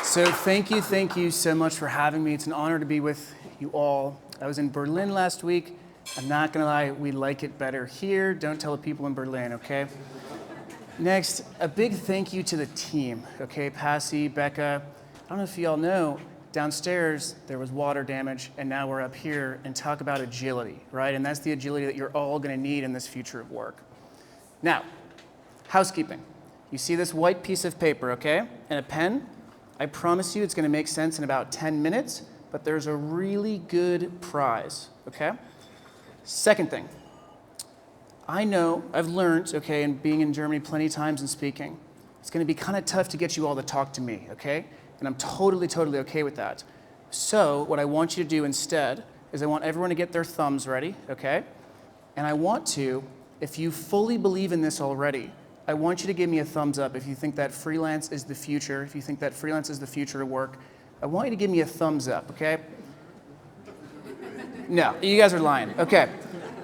So thank you so much for having me. It's an honor to be with you all. I was in Berlin last week. I'm not gonna lie, we like it better here. Don't tell the people in Berlin, okay? Next, a big thank you to the team, okay? Passy, Becca. I don't know if you all know, downstairs there was water damage, and now we're up here and talk about agility, right? And that's the agility that you're all gonna need in this future of work. Now, housekeeping. You see this white piece of paper, okay? And a pen. I promise you it's gonna make sense in about 10 minutes, but there's a really good prize, okay? Second thing, I know, I've learned, okay, and being in Germany plenty of times and speaking, it's gonna be kind of tough to get you all to talk to me, okay? And I'm totally okay with that. So what I want you to do instead is I want everyone to get their thumbs ready, okay? And I want to, if you fully believe in this already, I want you to give me a thumbs up if you think that freelance is the future, if you think that freelance is the future of work. I want you to give me a thumbs up, okay? No, you guys are lying. Okay.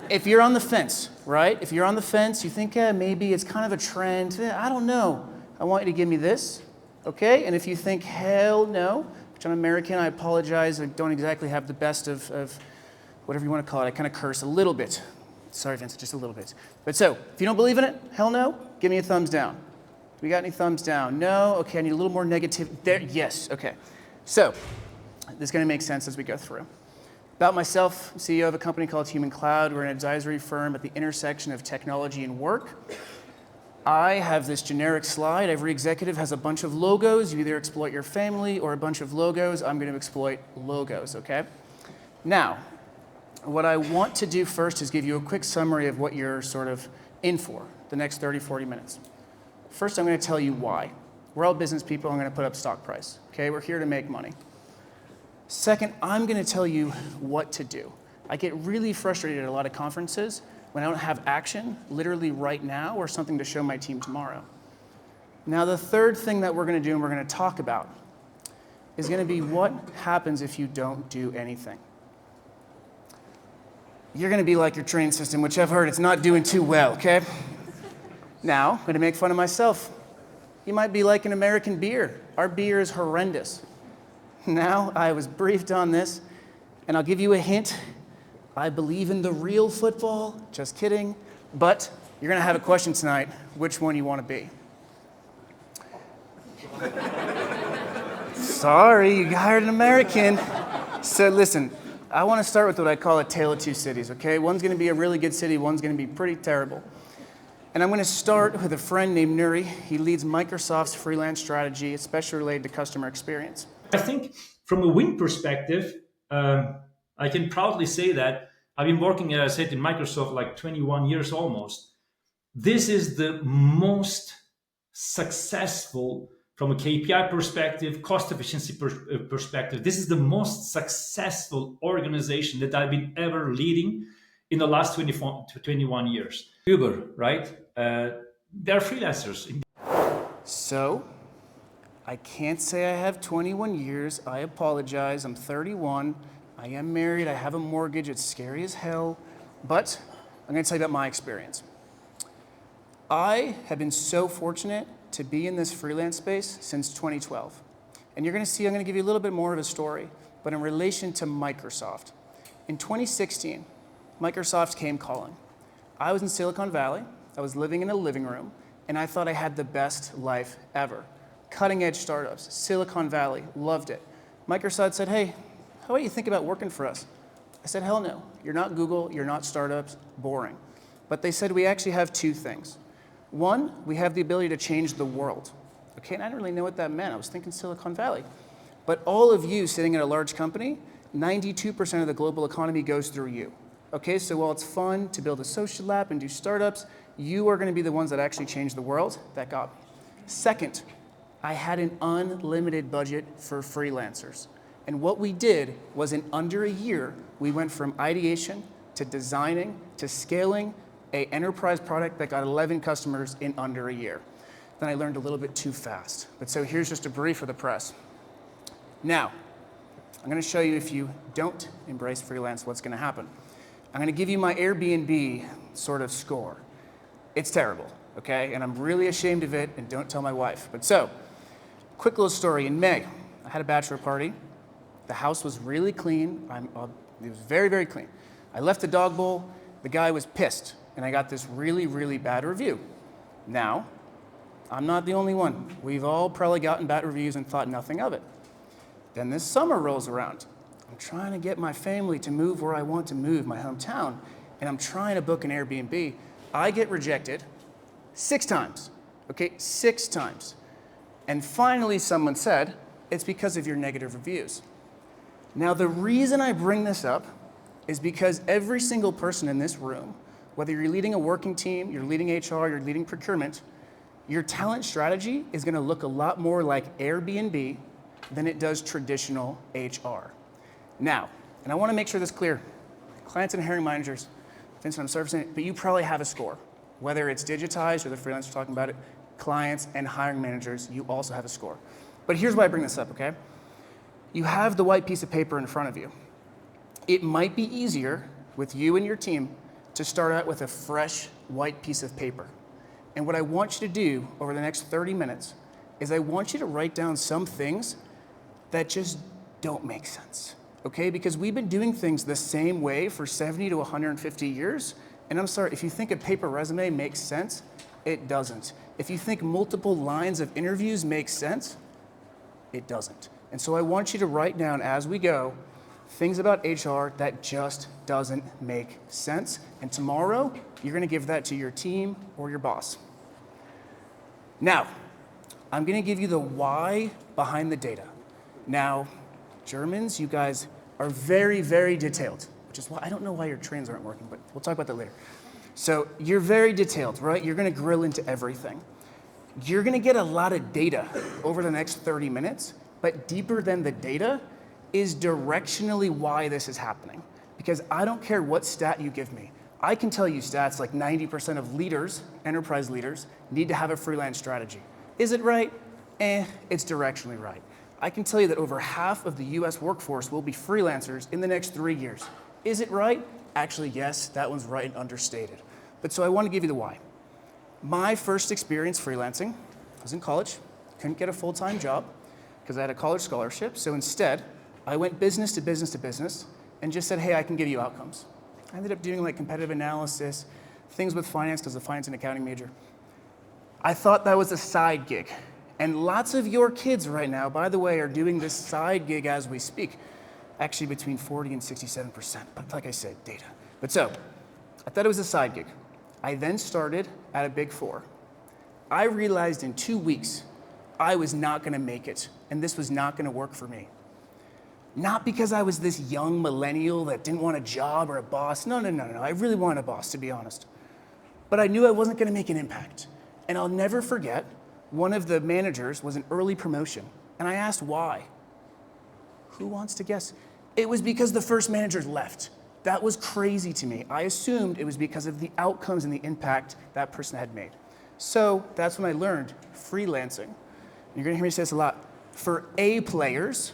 If you're on the fence, right? If you're on the fence, you think maybe it's kind of a trend, I don't know. I want you to give me this, okay? And if you think, hell no, which I'm American, I apologize, I don't exactly have the best of whatever you want to call it. I kind of curse a little bit. Sorry, Vincent, just a little bit. But so, if you don't believe in it, hell no, give me a thumbs down. Do we got any thumbs down? No? Okay, I need a little more negative. There, yes, okay. So, this is gonna make sense as we go through. About myself, I'm CEO of a company called Human Cloud. We're an advisory firm at the intersection of technology and work. I have this generic slide. Every executive has a bunch of logos. You either exploit your family or a bunch of logos. I'm gonna exploit logos, okay? Now, what I want to do first is give you a quick summary of what you're sort of in for the next 30, 40 minutes. First, I'm going to tell you why. We're all business people. I'm going to put up stock price. Okay, we're here to make money. Second, I'm going to tell you what to do. I get really frustrated at a lot of conferences when I don't have action, literally right now, or something to show my team tomorrow. Now, the third thing that we're going to do and we're going to talk about is going to be what happens if you don't do anything. You're gonna be like your train system, which I've heard it's not doing too well, okay? Now, I'm gonna make fun of myself. You might be like an American beer. Our beer is horrendous. Now, I was briefed on this, and I'll give you a hint. I believe in the real football, just kidding. But you're gonna have a question tonight, which one you wanna be. Sorry, you hired an American. So listen, I want to start with what I call a tale of two cities, okay? One's going to be a really good city, one's going to be pretty terrible. And I'm going to start with a friend named Nuri. He leads Microsoft's freelance strategy, especially related to customer experience. I think from a win perspective, I can proudly say that I've been working, as I said, in Microsoft like 21 years almost. This is the most successful from a KPI perspective, cost efficiency perspective. This is the most successful organization that I've been ever leading in the last 24 to 21 years. Uber, right? They're freelancers. So, I can't say I have 21 years. I apologize. I'm 31. I am married. I have a mortgage. It's scary as hell. But I'm going to tell you about my experience. I have been so fortunate to be in this freelance space since 2012. And you're gonna see, I'm gonna give you a little bit more of a story, but in relation to Microsoft. In 2016, Microsoft came calling. I was in Silicon Valley, I was living in a living room, and I thought I had the best life ever. Cutting edge startups, Silicon Valley, loved it. Microsoft said, hey, how about you think about working for us? I said, hell no, you're not Google, you're not startups, boring. But they said, we actually have two things. One, we have the ability to change the world. Okay, and I didn't really know what that meant. I was thinking Silicon Valley. But all of you sitting at a large company, 92% of the global economy goes through you. Okay, so while it's fun to build a social app and do startups, you are gonna be the ones that actually change the world. That got me. Second, I had an unlimited budget for freelancers. And what we did was in under a year, we went from ideation to designing to scaling an enterprise product that got 11 customers in under a year. Then I learned a little bit too fast. But so here's just a brief of the press. Now, I'm gonna show you if you don't embrace freelance, what's gonna happen. I'm gonna give you my Airbnb sort of score. It's terrible, okay? And I'm really ashamed of it, and don't tell my wife. But so, quick little story. In May, I had a bachelor party. The house was really clean. It was very, very clean. I left the dog bowl. The guy was pissed, and I got this really, really bad review. Now, I'm not the only one. We've all probably gotten bad reviews and thought nothing of it. Then this summer rolls around. I'm trying to get my family to move where I want to move, my hometown, and I'm trying to book an Airbnb. I get rejected 6 times, okay, 6 times. And finally someone said, it's because of your negative reviews. Now the reason I bring this up is because every single person in this room, whether you're leading a working team, you're leading HR, you're leading procurement, your talent strategy is gonna look a lot more like Airbnb than it does traditional HR. Now, and I wanna make sure this is clear, clients and hiring managers, Vincent, I'm servicing it, but you probably have a score. Whether it's digitized or the freelancer talking about it, clients and hiring managers, you also have a score. But here's why I bring this up, okay? You have the white piece of paper in front of you. It might be easier with you and your team to start out with a fresh white piece of paper. And what I want you to do over the next 30 minutes is I want you to write down some things that just don't make sense, okay? Because we've been doing things the same way for 70 to 150 years. And I'm sorry, if you think a paper resume makes sense, it doesn't. If you think multiple lines of interviews make sense, it doesn't. And so I want you to write down as we go things about HR that just doesn't make sense. And tomorrow, you're gonna give that to your team or your boss. Now, I'm gonna give you the why behind the data. Now, Germans, you guys are very, very detailed, which is why I don't know why your trains aren't working, but we'll talk about that later. So you're very detailed, right? You're gonna grill into everything. You're gonna get a lot of data over the next 30 minutes, but deeper than the data is directionally why this is happening. Because I don't care what stat you give me. I can tell you stats like 90% of leaders, enterprise leaders, need to have a freelance strategy. Is it right? It's directionally right. I can tell you that over half of the US workforce will be freelancers in the next 3 years. Is it right? Actually, yes, that one's right and understated. But so I want to give you the why. My first experience freelancing, I was in college, couldn't get a full-time job because I had a college scholarship. So instead, I went business to business to business and just said, hey, I can give you outcomes. I ended up doing like competitive analysis, things with finance because I was a finance and accounting major. I thought that was a side gig. And lots of your kids right now, by the way, are doing this side gig as we speak. Actually between 40 and 67%, but like I said, data. But so, I thought it was a side gig. I then started at a Big Four. I realized in 2 weeks, I was not gonna make it, and this was not gonna work for me. Not because I was this young millennial that didn't want a job or a boss. No, I really wanted a boss, to be honest. But I knew I wasn't gonna make an impact. And I'll never forget, one of the managers was an early promotion, and I asked why. Who wants to guess? It was because the first manager left. That was crazy to me. I assumed it was because of the outcomes and the impact that person had made. So that's when I learned freelancing. You're gonna hear me say this a lot. For A players,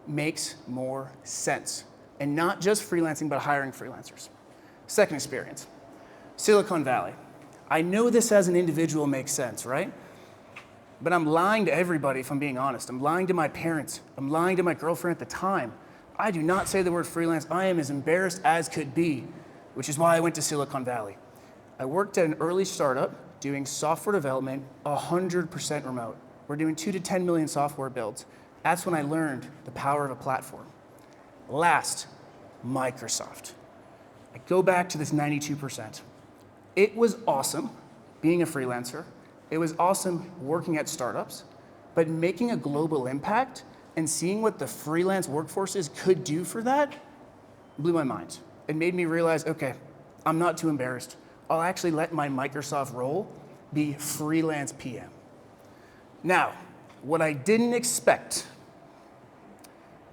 makes more sense. And not just freelancing, but hiring freelancers. Second experience, Silicon Valley. I know this as an individual makes sense, right? But I'm lying to everybody if I'm being honest. I'm lying to my parents. I'm lying to my girlfriend at the time. I do not say the word freelance. I am as embarrassed as could be, which is why I went to Silicon Valley. I worked at an early startup doing software development 100% remote. We're doing 2 to 10 million software builds. That's when I learned the power of a platform. Last, Microsoft. I go back to this 92%. It was awesome being a freelancer. It was awesome working at startups, but making a global impact and seeing what the freelance workforces could do for that blew my mind. It made me realize, okay, I'm not too embarrassed. I'll actually let my Microsoft role be freelance PM. Now, what I didn't expect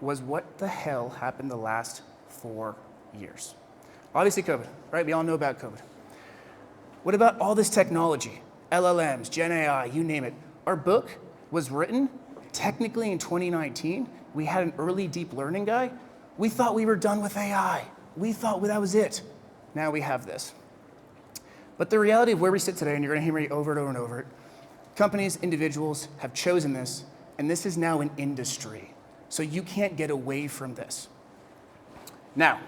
was what the hell happened the last 4 years. Obviously COVID, right? We all know about COVID. What about all this technology? LLMs, Gen AI, you name it. Our book was written technically in 2019. We had an early deep learning guy. We thought we were done with AI. We thought that was it. Now we have this. But the reality of where we sit today, and you're gonna hear me over and over and over it, companies, individuals have chosen this And this is now an industry. So you can't get away from this. Now,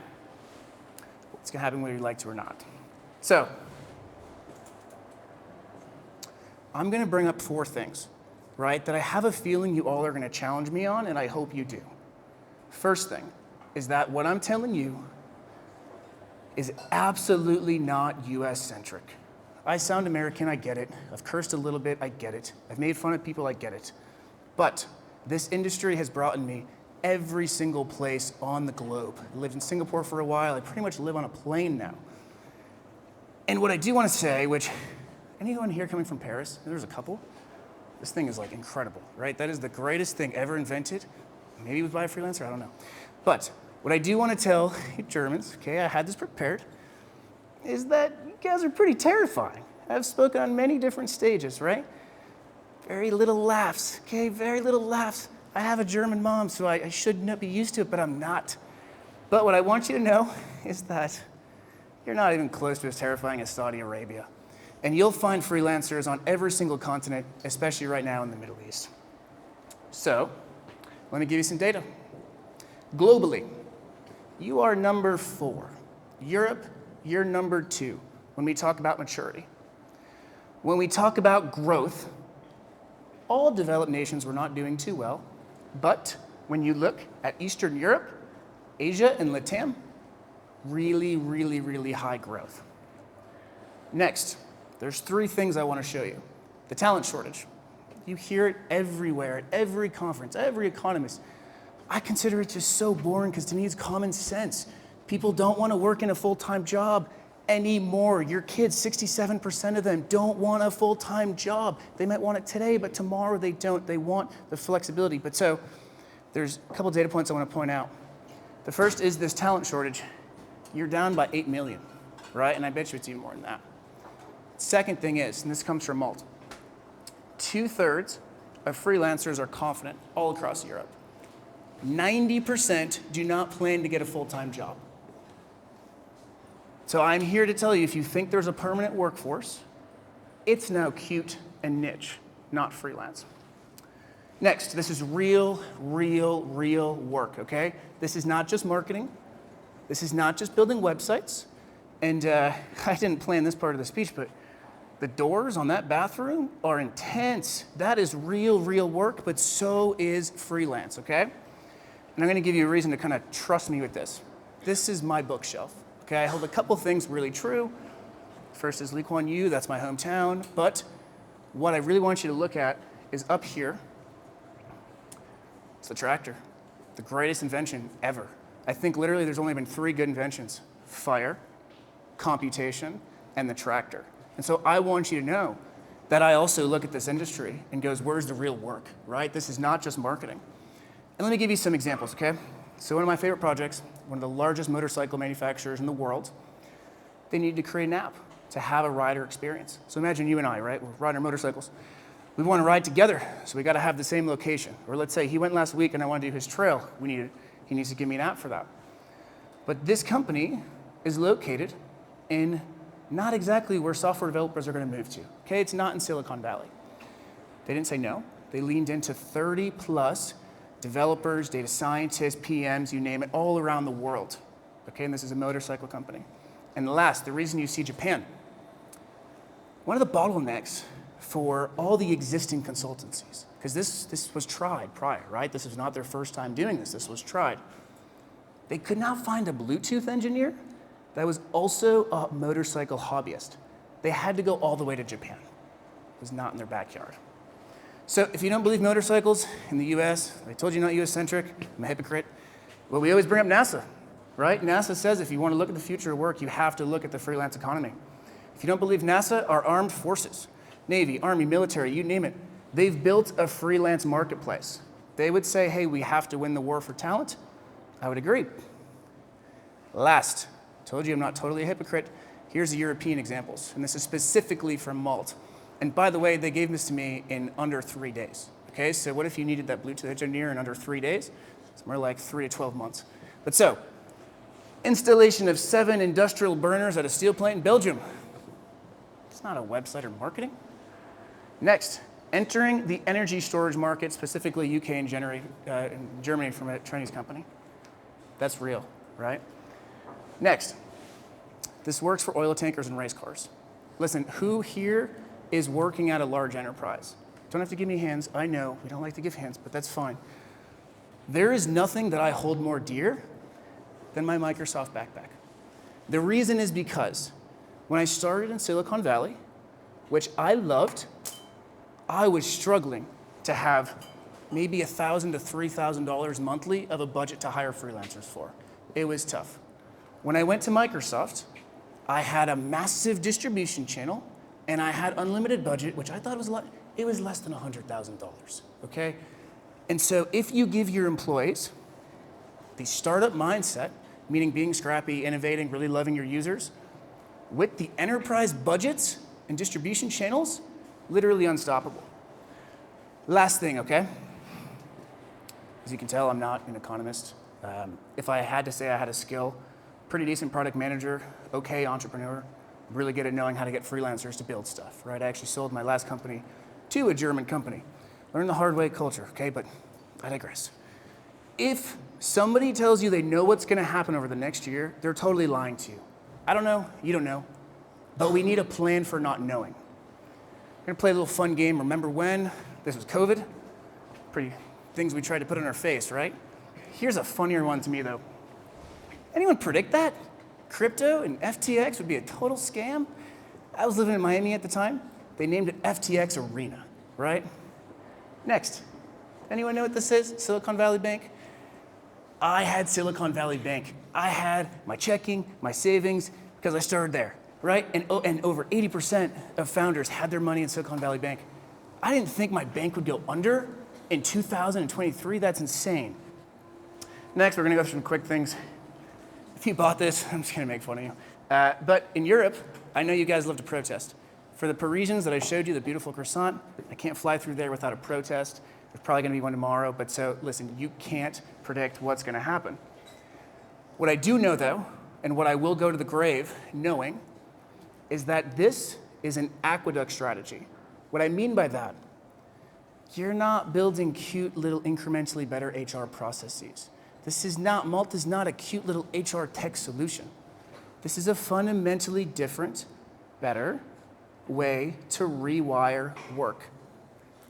what's going to happen whether you like to or not? So, I'm going to bring up 4 things, right, that I have a feeling you all are going to challenge me on, and I hope you do. First thing is that what I'm telling you is absolutely not US-centric. I sound American, I get it. I've cursed a little bit, I get it. I've made fun of people, I get it. But this industry has brought me every single place on the globe. I lived in Singapore for a while. I pretty much live on a plane now. And what I do want to say, which, anyone here coming from Paris? There's a couple. This thing is like incredible, right? That is the greatest thing ever invented. Maybe it was by a freelancer, I don't know. But what I do want to tell you Germans, okay, I had this prepared, is that you guys are pretty terrifying. I've spoken on many different stages, right? Very little laughs, okay, very little laughs. I have a German mom, so I should not be used to it, but I'm not. But what I want you to know is that you're not even close to as terrifying as Saudi Arabia. And you'll find freelancers on every single continent, especially right now in the Middle East. So, let me give you some data. Globally, you are number 4. Europe, you're number 2 when we talk about maturity. When we talk about growth, all developed nations were not doing too well. But when you look at Eastern Europe, Asia, and LATAM, really, really, really high growth. Next, there's 3 things I want to show you. The talent shortage. You hear it everywhere, at every conference, every economist. I consider it just so boring because to me it's common sense. People don't want to work in a full-time job anymore. Your kids, 67% of them don't want a full-time job. They might want it today, but tomorrow they don't. They want the flexibility. But so there's a couple data points I want to point out. The first is this talent shortage. You're down by 8 million, right? And I bet you it's even more than that. Second thing is, and this comes from Malt, 2/3 of freelancers are confident all across Europe. 90% do not plan to get a full-time job. So I'm here to tell you, if you think there's a permanent workforce, it's now cute and niche, not freelance. Next, this is real, real, real work, okay? This is not just marketing. This is not just building websites. And I didn't plan this part of the speech, but the doors on that bathroom are intense. That is real, real work, but so is freelance, okay? And I'm gonna give you a reason to kind of trust me with this. This is my bookshelf, okay? I hold a couple things really true. First is Lee Kuan Yew, that's my hometown. But what I really want you to look at is up here. It's the tractor, the greatest invention ever. I think literally there's only been 3 good inventions: fire, computation, and the tractor. And so I want you to know that I also look at this industry and goes, where's the real work, right? This is not just marketing. And let me give you some examples, okay? So one of my favorite projects, one of the largest motorcycle manufacturers in the world, they needed to create an app to have a rider experience. So imagine you and I, right? We're riding our motorcycles. We want to ride together, so we got to have the same location. Or let's say he went last week and I want to do his trail. He needs to give me an app for that. But this company is located in not exactly where software developers are going to move to. Okay, it's not in Silicon Valley. They didn't say no. They leaned into 30 plus developers, data scientists, PMs, you name it, all around the world. Okay, and this is a motorcycle company. And last, the reason you see Japan. One of the bottlenecks for all the existing consultancies, because this was tried prior, right? This is not their first time doing this. This was tried. They could not find a Bluetooth engineer that was also a motorcycle hobbyist. They had to go all the way to Japan. It was not in their backyard. So if you don't believe motorcycles in the US, I told you not US-centric, I'm a hypocrite. Well, we always bring up NASA, right? NASA says if you want to look at the future of work, you have to look at the freelance economy. If you don't believe NASA, our armed forces, Navy, Army, military, you name it, they've built a freelance marketplace. They would say, hey, we have to win the war for talent. I would agree. Last, told you I'm not totally a hypocrite. Here's the European examples, and this is specifically from Malt. And by the way, they gave this to me in under 3 days. Okay, so what if you needed that Bluetooth engineer in under 3 days? It's more like 3 to 12 months. But so, installation of 7 industrial burners at a steel plant in Belgium. It's not a website or marketing. Next, Entering the energy storage market, specifically UK and Germany from a Chinese company. That's real, right? Next, this works for oil tankers and race cars. Listen, who here is working at a large enterprise? Don't have to give me hands. I know we don't like to give hands, but that's fine. There is nothing that I hold more dear than my Microsoft backpack. The reason is because when I started in Silicon Valley, which I loved, I was struggling to have maybe $1,000 to $3,000 monthly of a budget to hire freelancers for. It was tough. When I went to Microsoft, I had a massive distribution channel and I had unlimited budget, which I thought was it was less than $100,000, okay? And so if you give your employees the startup mindset, meaning being scrappy, innovating, really loving your users, with the enterprise budgets and distribution channels, literally unstoppable. Last thing, okay? As you can tell, I'm not an economist. If I had to say I had a skill, pretty decent product manager, okay entrepreneur, really good at knowing how to get freelancers to build stuff, right? I actually sold my last company to a German company. Learned the hard way culture, okay, but I digress. If somebody tells you they know what's gonna happen over the next year, they're totally lying to you. I don't know, you don't know, but we need a plan for not knowing. We're gonna play a little fun game. Remember when? This was COVID. Pretty things we tried to put on our face, right? Here's a funnier one to me though. Anyone predict that? Crypto and FTX would be a total scam? I was living in Miami at the time. They named it FTX Arena, right? Next, anyone know what this is? Silicon Valley Bank? I had Silicon Valley Bank. I had my checking, my savings, because I started there, right? And over 80% of founders had their money in Silicon Valley Bank. I didn't think my bank would go under in 2023. That's insane. Next, we're gonna go through some quick things. If you bought this, I'm just gonna make fun of you. But in Europe, I know you guys love to protest. For the Parisians that I showed you, the beautiful croissant, I can't fly through there without a protest. There's probably gonna be one tomorrow, but so listen, you can't predict what's gonna happen. What I do know though, and what I will go to the grave knowing, is that this is an aqueduct strategy. What I mean by that, you're not building cute little incrementally better HR processes. Malta's not a cute little HR tech solution. This is a fundamentally different, better way to rewire work.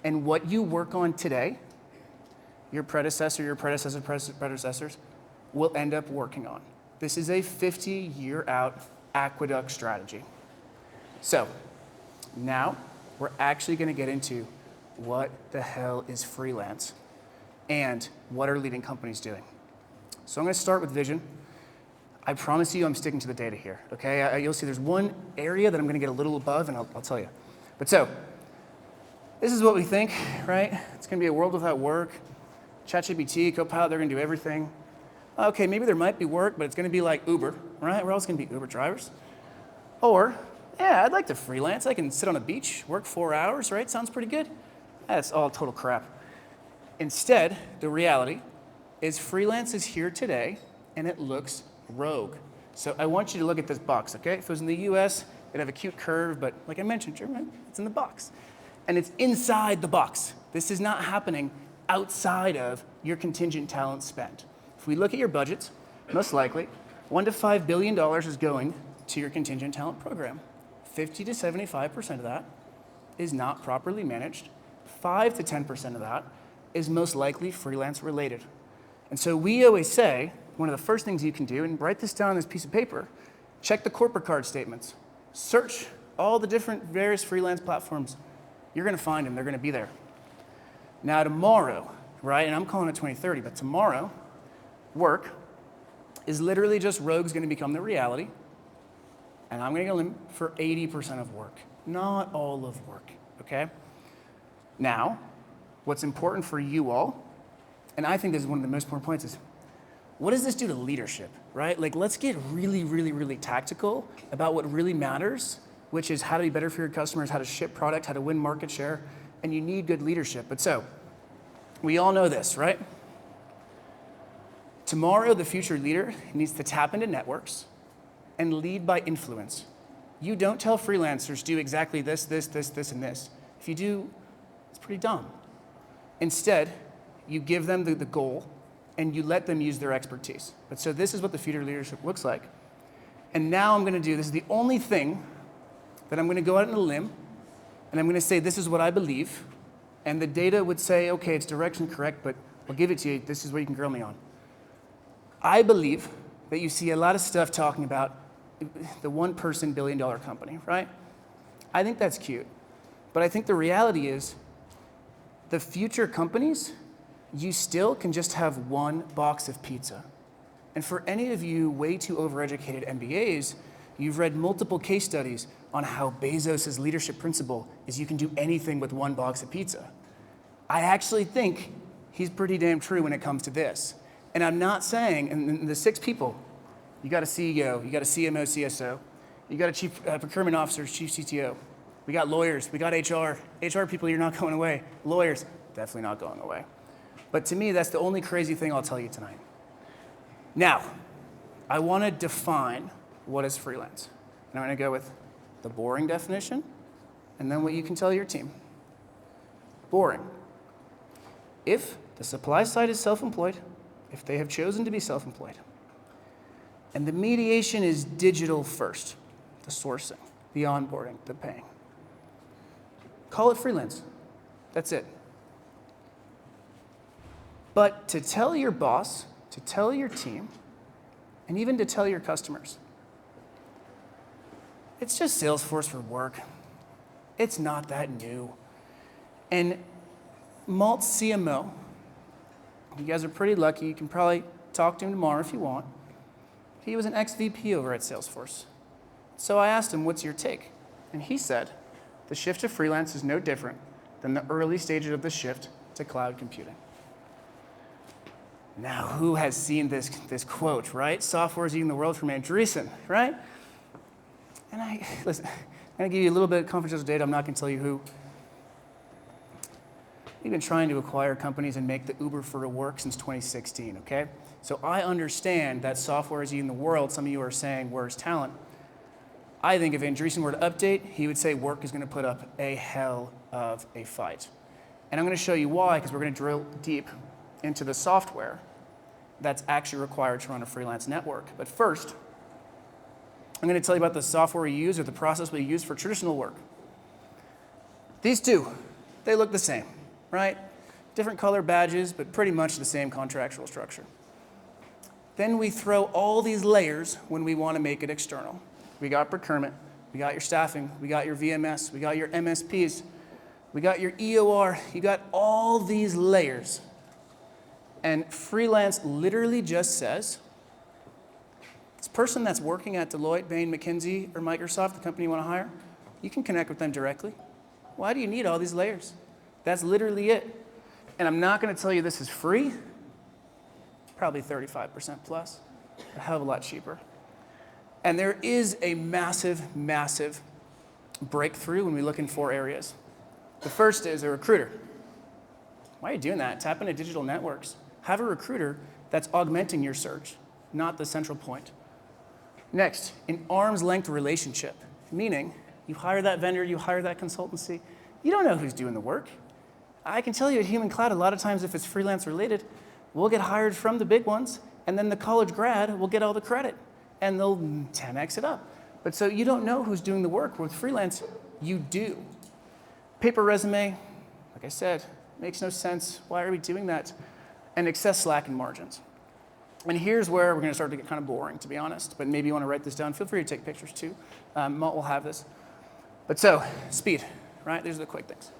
And what you work on today, your predecessors will end up working on. This is a 50-year out aqueduct strategy. So now we're actually gonna get into what the hell is freelance and what are leading companies doing. So I'm gonna start with vision. I promise you I'm sticking to the data here, okay? You'll see there's one area that I'm gonna get a little above and I'll tell you. But so, this is what we think, right? It's gonna be a world without work. ChatGPT, Copilot, they're gonna do everything. Okay, maybe there might be work, but it's gonna be like Uber, right? We're all gonna be Uber drivers. Or, yeah, I'd like to freelance. I can sit on a beach, work 4 hours, right? Sounds pretty good. That's all total crap. Instead, the reality is freelance is here today and it looks rogue. So I want you to look at this box, okay? If it was in the US, it'd have a cute curve, but like I mentioned, German, it's in the box. And it's inside the box. This is not happening outside of your contingent talent spend. If we look at your budgets, most likely, $1 to $5 billion is going to your contingent talent program. 50 to 75% of that is not properly managed. 5 to 10% of that is most likely freelance related. And so we always say, one of the first things you can do, and write this down on this piece of paper, check the corporate card statements. Search all the different various freelance platforms. You're gonna find them, they're gonna be there. Now tomorrow, right, and I'm calling it 2030, but tomorrow, work is literally just rogue's gonna become the reality, and I'm gonna go in for 80% of work, not all of work, okay? Now, what's important for you all, and I think this is one of the most important points, is what does this do to leadership, right? Like, let's get really, really, really tactical about what really matters, which is how to be better for your customers, how to ship product, how to win market share, and you need good leadership. But so, we all know this, right? Tomorrow, the future leader needs to tap into networks and lead by influence. You don't tell freelancers, do exactly this, and this. If you do, It's pretty dumb. Instead, you give them the goal, and you let them use their expertise. But so this is what the future leadership looks like. And now I'm going to do, this is the only thing that I'm going to go out on a limb, and I'm going to say this is what I believe, and the data would say, okay, it's direction correct, but I'll give it to you. This is what you can grill me on. I believe that you see a lot of stuff talking about the one-person billion-dollar company, right? I think that's cute. But I think the reality is the future companies, you still can just have one box of pizza. And for any of you way too overeducated MBAs, you've read multiple case studies on how Bezos' leadership principle is you can do anything with one box of pizza. I actually think he's pretty damn true when it comes to this. And I'm not saying, and the 6 people, you got a CEO, you got a CMO, CSO, you got a chief procurement officer, chief CTO. We got lawyers, we got HR. HR people, you're not going away. Lawyers, definitely not going away. But to me, that's the only crazy thing I'll tell you tonight. Now, I want to define what is freelance. And I'm going to go with the boring definition, and then what you can tell your team. Boring. If the supply side is self-employed, if they have chosen to be self-employed, and the mediation is digital first, the sourcing, the onboarding, the paying, call it freelance. That's it. But to tell your boss, to tell your team, and even to tell your customers, it's just Salesforce for work. It's not that new. And Malt's CMO, you guys are pretty lucky. You can probably talk to him tomorrow if you want. He was an ex-VP over at Salesforce. So I asked him, what's your take? And he said, the shift to freelance is no different than the early stages of the shift to cloud computing. Now, who has seen this quote, right? Software is eating the world from Andreessen, right? And listen, I'm going to give you a little bit of confidential data. I'm not going to tell you who. We've been trying to acquire companies and make the Uber for work since 2016, okay? So I understand that software is eating the world. Some of you are saying, where's talent? I think if Andreessen were to update, he would say work is going to put up a hell of a fight. And I'm going to show you why, because we're going to drill deep into the software that's actually required to run a freelance network. But first, I'm going to tell you about the software we use or the process we use for traditional work. These two, they look the same, right? Different color badges, but pretty much the same contractual structure. Then we throw all these layers when we want to make it external. We got procurement, we got your staffing, we got your VMS, we got your MSPs, we got your EOR, you got all these layers. And freelance literally just says, this person that's working at Deloitte, Bain, McKinsey, or Microsoft, the company you want to hire, you can connect with them directly. Why do you need all these layers? That's literally it. And I'm not going to tell you this is free. Probably 35% plus, a hell of a lot cheaper. And there is a massive, massive breakthrough when we look in 4 areas. The first is a recruiter. Why are you doing that? Tap into digital networks. Have a recruiter that's augmenting your search, not the central point. Next, an arm's length relationship, meaning you hire that vendor, you hire that consultancy, you don't know who's doing the work. I can tell you at Human Cloud, a lot of times if it's freelance related, we'll get hired from the big ones, and then the college grad will get all the credit, and they'll 10x it up. But so you don't know who's doing the work. With freelance, you do. Paper resume, like I said, makes no sense. Why are we doing that? And excess slack and margins. And here's where we're going to start to get kind of boring, to be honest. But maybe you want to write this down. Feel free to take pictures, too. Malt will have this. But so, speed, right? These are the quick things.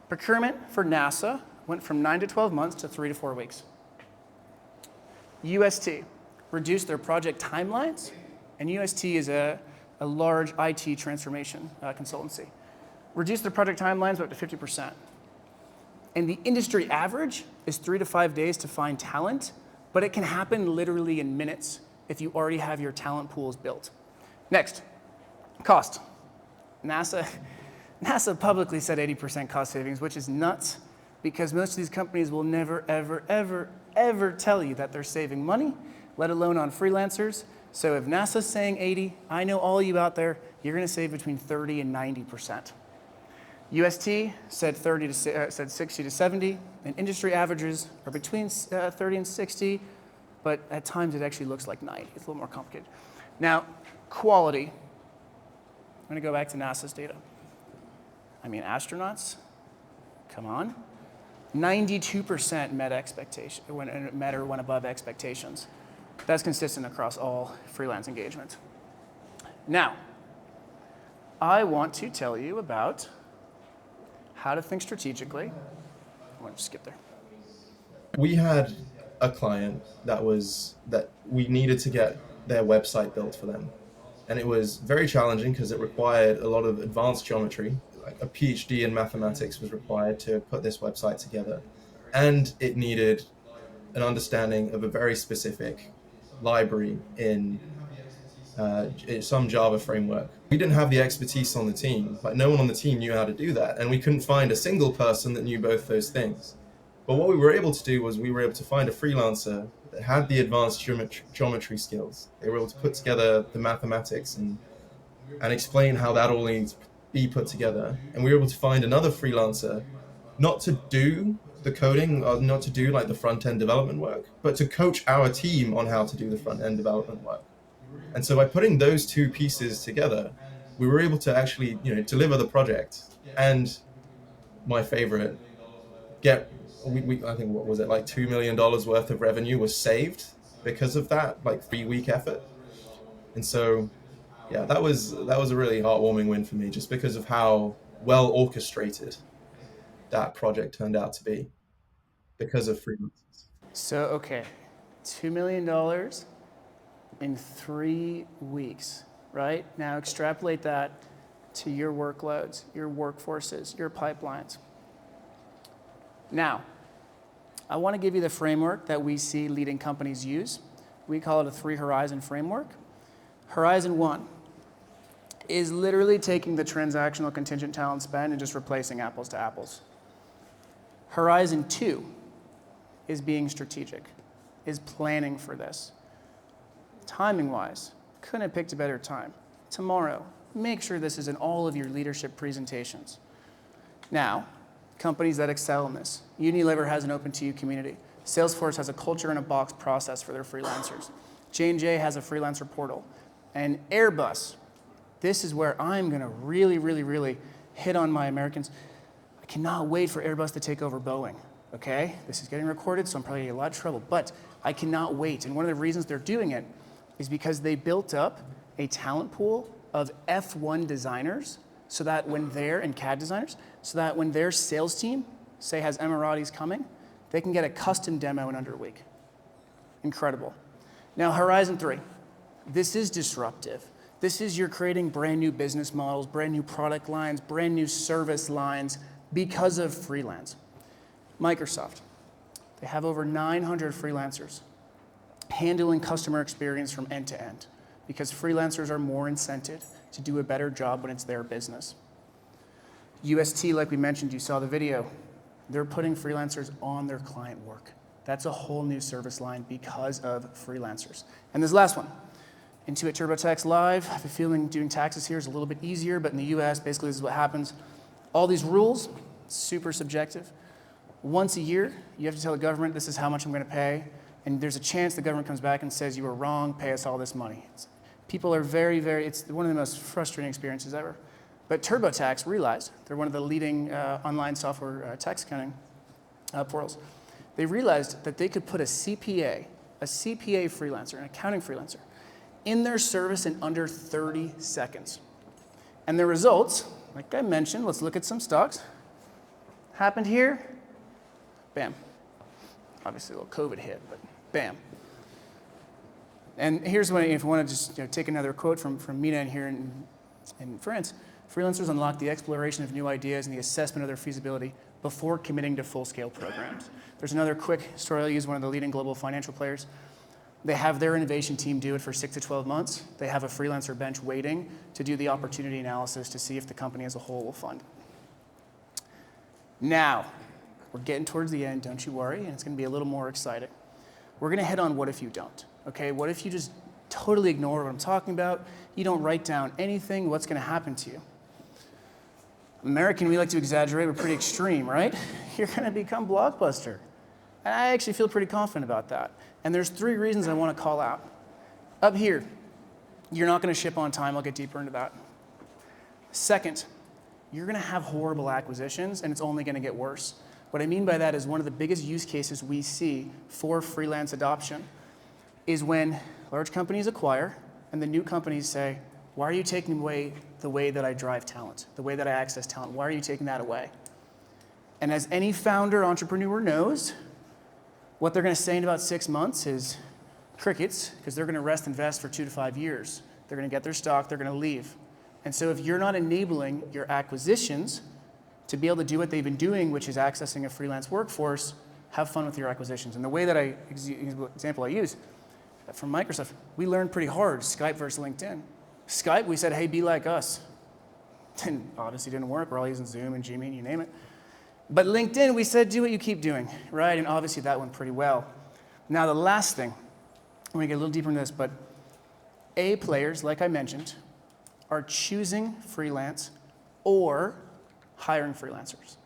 Procurement for NASA went from 9 to 12 months to 3 to 4 weeks. UST reduced their project timelines. And UST is a large IT transformation consultancy. Reduced their project timelines by up to 50%. And the industry average is 3 to 5 days to find talent, but it can happen literally in minutes if you already have your talent pools built. Next, cost. NASA publicly said 80% cost savings, which is nuts because most of these companies will never, ever, ever, ever tell you that they're saving money, let alone on freelancers. So if NASA's saying 80, I know all you out there, you're going to save between 30 and 90%. UST said 60 to 70, and industry averages are between 30 and 60, but at times it actually looks like 90. It's a little more complicated. Now, quality. I'm going to go back to NASA's data. I mean, astronauts, come on. 92% met or went above expectations. That's consistent across all freelance engagements. Now, I want to tell you about how to think strategically. I want to skip there. We had a client that we needed to get their website built for them. And it was very challenging because it required a lot of advanced geometry. Like a PhD in mathematics was required to put this website together. And it needed an understanding of a very specific library in some Java framework. We didn't have the expertise on the team. Like, no one on the team knew how to do that. And we couldn't find a single person that knew both those things. But what we were able to do was we were able to find a freelancer that had the advanced geometry skills. They were able to put together the mathematics and explain how that all needs to be put together. And we were able to find another freelancer, not to do the coding, or not to do like the front-end development work, but to coach our team on how to do the front-end development work. And so by putting those two pieces together, we were able to actually, deliver the project. And my favorite, I think, what was it, like $2 million worth of revenue was saved because of that, like 3-week effort. And so, yeah, that was a really heartwarming win for me, just because of how well orchestrated that project turned out to be because of freelancers. So, okay, $2 million in 3 weeks, right? Now extrapolate that to your workloads, your workforces, your pipelines. Now, I want to give you the framework that we see leading companies use. We call it a 3-horizon framework. Horizon 1 is literally taking the transactional contingent talent spend and just replacing apples to apples. Horizon 2 is being strategic, is planning for this. Timing-wise, couldn't have picked a better time. Tomorrow, make sure this is in all of your leadership presentations. Now, companies that excel in this. Unilever has an open to you community. Salesforce has a culture in a box process for their freelancers. J&J has a freelancer portal. And Airbus, this is where I'm going to really, really, really hit on my Americans. I cannot wait for Airbus to take over Boeing, okay? This is getting recorded, so I'm probably in a lot of trouble, but I cannot wait. And one of the reasons they're doing it is because they built up a talent pool of F1 designers so that when and CAD designers, so that when their sales team, say, has Emiratis coming, they can get a custom demo in under a week. Incredible. Now, Horizon 3, this is disruptive. This is you're creating brand new business models, brand new product lines, brand new service lines because of freelance. Microsoft, they have over 900 freelancers handling customer experience from end to end because freelancers are more incented to do a better job when it's their business. UST, like we mentioned, you saw the video, they're putting freelancers on their client work. That's a whole new service line because of freelancers. And this last one, Intuit TurboTax Live. I have a feeling doing taxes here is a little bit easier, but in the US, basically this is what happens. All these rules, super subjective. Once a year, you have to tell the government, this is how much I'm going to pay, and there's a chance the government comes back and says, you were wrong, pay us all this money. People are very, it's one of the most frustrating experiences ever. But TurboTax realized, they're one of the leading online software tax accounting portals. They realized that they could put a CPA freelancer, an accounting freelancer, in their service in under 30 seconds. And the results, like I mentioned, let's look at some stocks. Happened here, bam. Obviously a little COVID hit, but bam. And here's if you want to just take another quote from Mina here in France. Freelancers unlock the exploration of new ideas and the assessment of their feasibility before committing to full-scale programs. There's another quick story I'll use, one of the leading global financial players. They have their innovation team do it for 6 to 12 months. They have a freelancer bench waiting to do the opportunity analysis to see if the company as a whole will fund it. Now, we're getting towards the end, don't you worry, and it's going to be a little more exciting. We're going to hit on what if you don't, okay? What if you just totally ignore what I'm talking about? You don't write down anything, what's going to happen to you? American, we like to exaggerate, we're pretty extreme, right? You're gonna become Blockbuster. And I actually feel pretty confident about that. And there's 3 reasons I wanna call out. Up here, you're not gonna ship on time, I'll get deeper into that. Second, you're gonna have horrible acquisitions and it's only gonna get worse. What I mean by that is one of the biggest use cases we see for freelance adoption is when large companies acquire and the new companies say, why are you taking away the way that I drive talent, the way that I access talent? Why are you taking that away? And as any founder, entrepreneur knows, what they're gonna say in about 6 months is crickets, because they're gonna invest for 2 to 5 years. They're gonna get their stock, they're gonna leave. And so if you're not enabling your acquisitions to be able to do what they've been doing, which is accessing a freelance workforce, have fun with your acquisitions. And the way that example I use, from Microsoft, we learned pretty hard, Skype versus LinkedIn. Skype, we said, hey, be like us. And obviously didn't work, we're all using Zoom and Gmeet, you name it. But LinkedIn, we said, do what you keep doing, right? And obviously that went pretty well. Now the last thing, I'm gonna get a little deeper into this, but A players, like I mentioned, are choosing freelance or hiring freelancers.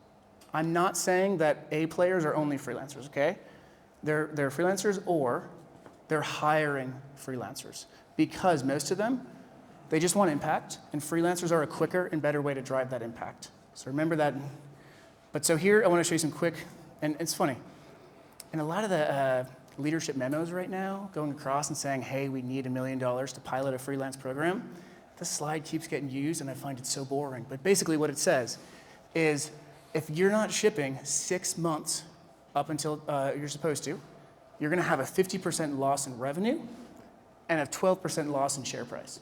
I'm not saying that A players are only freelancers, okay? They're freelancers or they're hiring freelancers because most of them, they just want impact, and freelancers are a quicker and better way to drive that impact. So remember that. But so here, I want to show you some quick, and it's funny. In a lot of the leadership memos right now, going across and saying, hey, we need $1 million to pilot a freelance program, this slide keeps getting used, and I find it so boring. But basically what it says is, if you're not shipping 6 months up until you're supposed to, you're gonna have a 50% loss in revenue and a 12% loss in share price.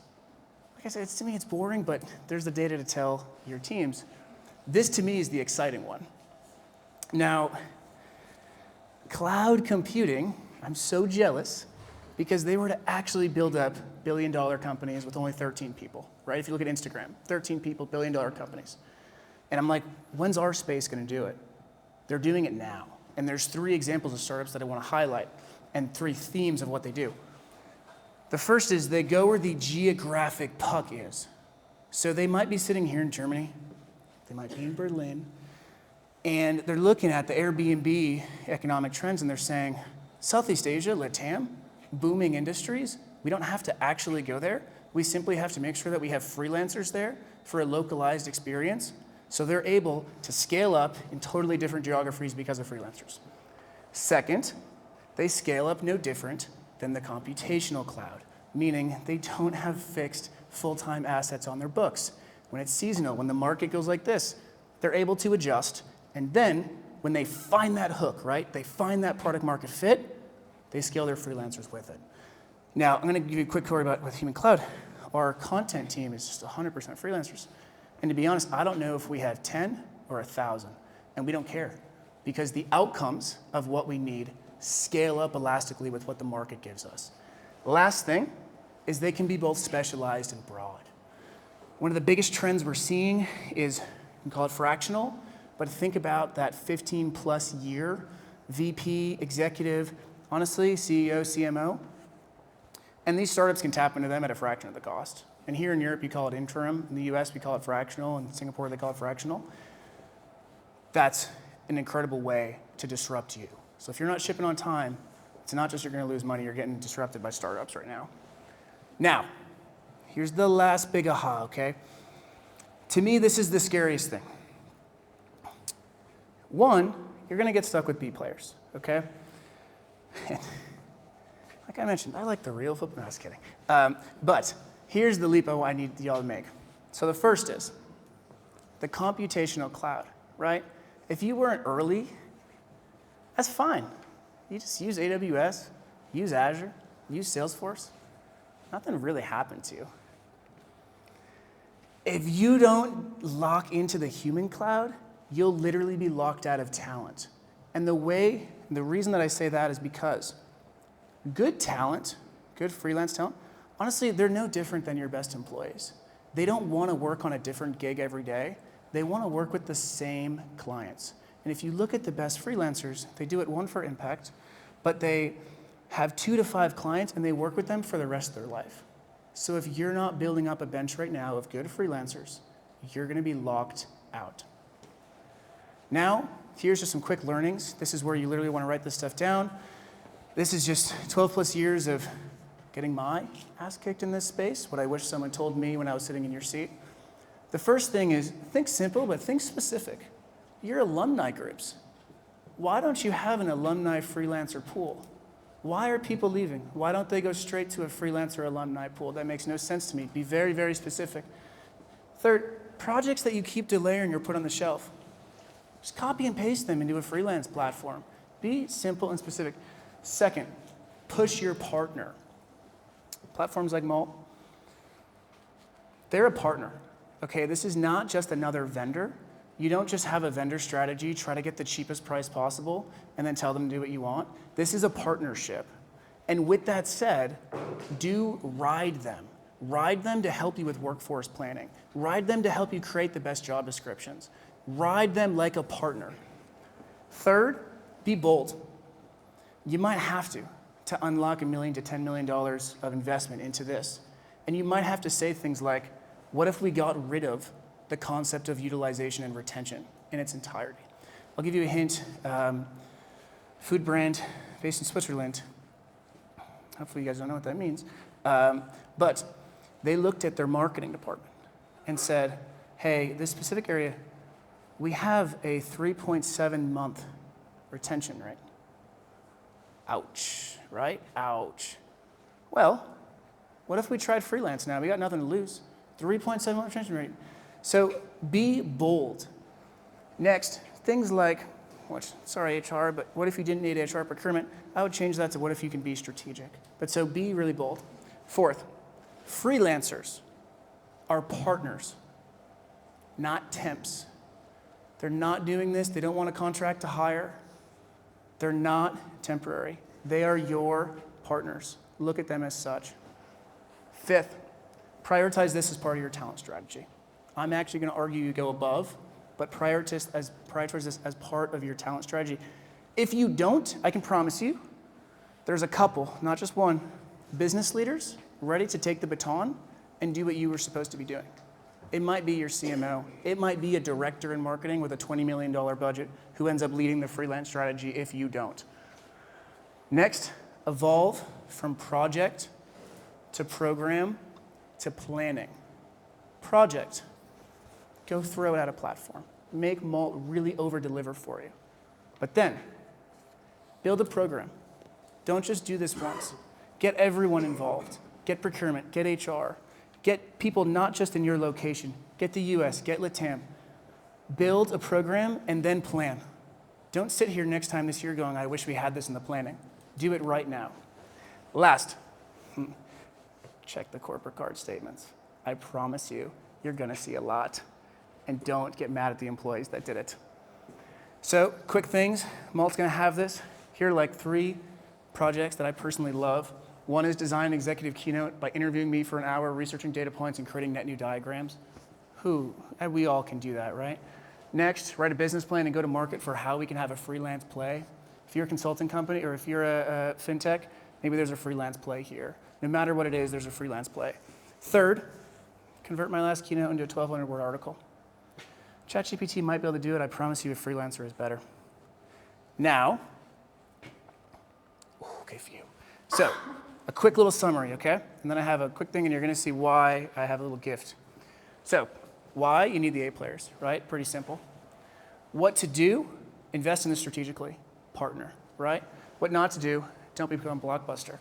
Like I said, to me it's boring, but there's the data to tell your teams. This to me is the exciting one. Now, cloud computing, I'm so jealous because they were to actually build up billion-dollar companies with only 13 people, right? If you look at Instagram, 13 people, billion-dollar companies. And I'm like, when's our space gonna do it? They're doing it now. And there's 3 examples of startups that I wanna highlight and 3 themes of what they do. The first is they go where the geographic puck is. So they might be sitting here in Germany, they might be in Berlin, and they're looking at the Airbnb economic trends and they're saying, Southeast Asia, LATAM, booming industries, we don't have to actually go there. We simply have to make sure that we have freelancers there for a localized experience. So they're able to scale up in totally different geographies because of freelancers. Second, they scale up no different than the computational cloud, meaning they don't have fixed full-time assets on their books. When it's seasonal, when the market goes like this, they're able to adjust. And then when they find that hook, right, they find that product market fit, they scale their freelancers with it. Now, I'm gonna give you a quick story about with Human Cloud. Our content team is just 100% freelancers. And to be honest, I don't know if we have 10 or 1,000, and we don't care because the outcomes of what we need scale up elastically with what the market gives us. Last thing is they can be both specialized and broad. One of the biggest trends we're seeing is, you can call it fractional, but think about that 15+ year VP, executive, honestly, CEO, CMO, and these startups can tap into them at a fraction of the cost. And here in Europe, you call it interim. In the US, we call it fractional. In Singapore, they call it fractional. That's an incredible way to disrupt you. So if you're not shipping on time, it's not just you're gonna lose money, you're getting disrupted by startups right now. Now, here's the last big aha, okay? To me, this is the scariest thing. One, you're gonna get stuck with B players, okay? Like I mentioned, I like the real football, no, I was kidding. But here's the leap I need y'all to make. So the first is the computational cloud, right? If you weren't early, that's fine. You just use AWS, use Azure, use Salesforce. Nothing really happened to you. If you don't lock into the human cloud, you'll literally be locked out of talent. And the reason that I say that is because good talent, good freelance talent, honestly, they're no different than your best employees. They don't want to work on a different gig every day. They want to work with the same clients. And if you look at the best freelancers, they do it, one, for impact, but they have 2 to 5 clients and they work with them for the rest of their life. So if you're not building up a bench right now of good freelancers, you're going to be locked out. Now, here's just some quick learnings. This is where you literally want to write this stuff down. This is just 12 plus years of getting my ass kicked in this space, what I wish someone told me when I was sitting in your seat. The first thing is think simple, but think specific. Your alumni groups. Why don't you have an alumni freelancer pool? Why are people leaving? Why don't they go straight to a freelancer alumni pool? That makes no sense to me. Be very, very specific. Third, projects that you keep delaying or put on the shelf. Just copy and paste them into a freelance platform. Be simple and specific. Second, push your partner. Platforms like Malt, they're a partner. Okay, this is not just another vendor. You don't just have a vendor strategy, try to get the cheapest price possible, and then tell them to do what you want. This is a partnership. And with that said, do ride them. Ride them to help you with workforce planning. Ride them to help you create the best job descriptions. Ride them like a partner. Third, be bold. You might have to unlock $1 million to $10 million of investment into this. And you might have to say things like, what if we got rid of the concept of utilization and retention in its entirety? I'll give you a hint. Food brand based in Switzerland. Hopefully you guys don't know what that means. But they looked at their marketing department and said, hey, this specific area, we have a 3.7 month retention rate. Ouch, right? Ouch. Well, what if we tried freelance now? We got nothing to lose. 3.7 month retention rate. So be bold. Next, things like, sorry HR, but what if you didn't need HR procurement? I would change that to what if you can be strategic. But so be really bold. Fourth, freelancers are partners, not temps. They're not doing this. They don't want a contract to hire. They're not temporary. They are your partners. Look at them as such. Fifth, prioritize this as part of your talent strategy. I'm actually going to argue you go above, but prioritize this as part of your talent strategy. If you don't, I can promise you, there's a couple, not just one, business leaders ready to take the baton and do what you were supposed to be doing. It might be your CMO. It might be a director in marketing with a $20 million budget who ends up leading the freelance strategy if you don't. Next, evolve from project to program to planning. Project, go throw it at a platform. Make Malt really over-deliver for you. But then, build a program. Don't just do this once. Get everyone involved. Get procurement, get HR. Get people not just in your location. Get the US, get LATAM. Build a program and then plan. Don't sit here next time this year going, I wish we had this in the planning. Do it right now. Last, check the corporate card statements. I promise you, you're gonna see a lot. And don't get mad at the employees that did it. So, quick things. Malt's gonna have this. Here are like 3 projects that I personally love. One is design an executive keynote by interviewing me for an hour, researching data points, and creating net new diagrams. We all can do that, right? Next, write a business plan and go to market for how we can have a freelance play. If you're a consulting company or if you're a fintech, maybe there's a freelance play here. No matter what it is, there's a freelance play. Third, convert my last keynote into a 1,200-word article. ChatGPT might be able to do it. I promise you a freelancer is better. Now, okay, for you. So, a quick little summary, okay? And then I have a quick thing, and you're going to see why I have a little gift. So, why? You need the A players, right? Pretty simple. What to do? Invest in this strategically. Partner, right? What not to do? Don't become Blockbuster.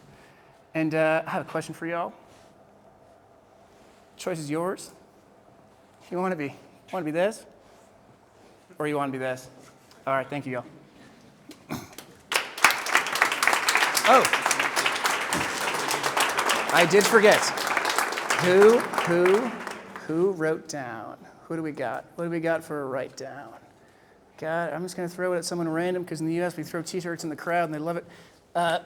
And I have a question for y'all. Choice is yours. You want to be this? Or you want to be this? All right, thank you, y'all. Oh, I did forget. Who wrote down? Who do we got? What do we got for a write down? God, I'm just going to throw it at someone random because in the US we throw t-shirts in the crowd and they love it. I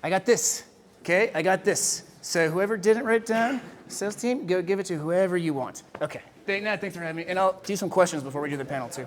got this, okay? I got this. So whoever didn't write down, sales team, go give it to whoever you want. Okay. Thanks for having me. And I'll do some questions before we do the panel too.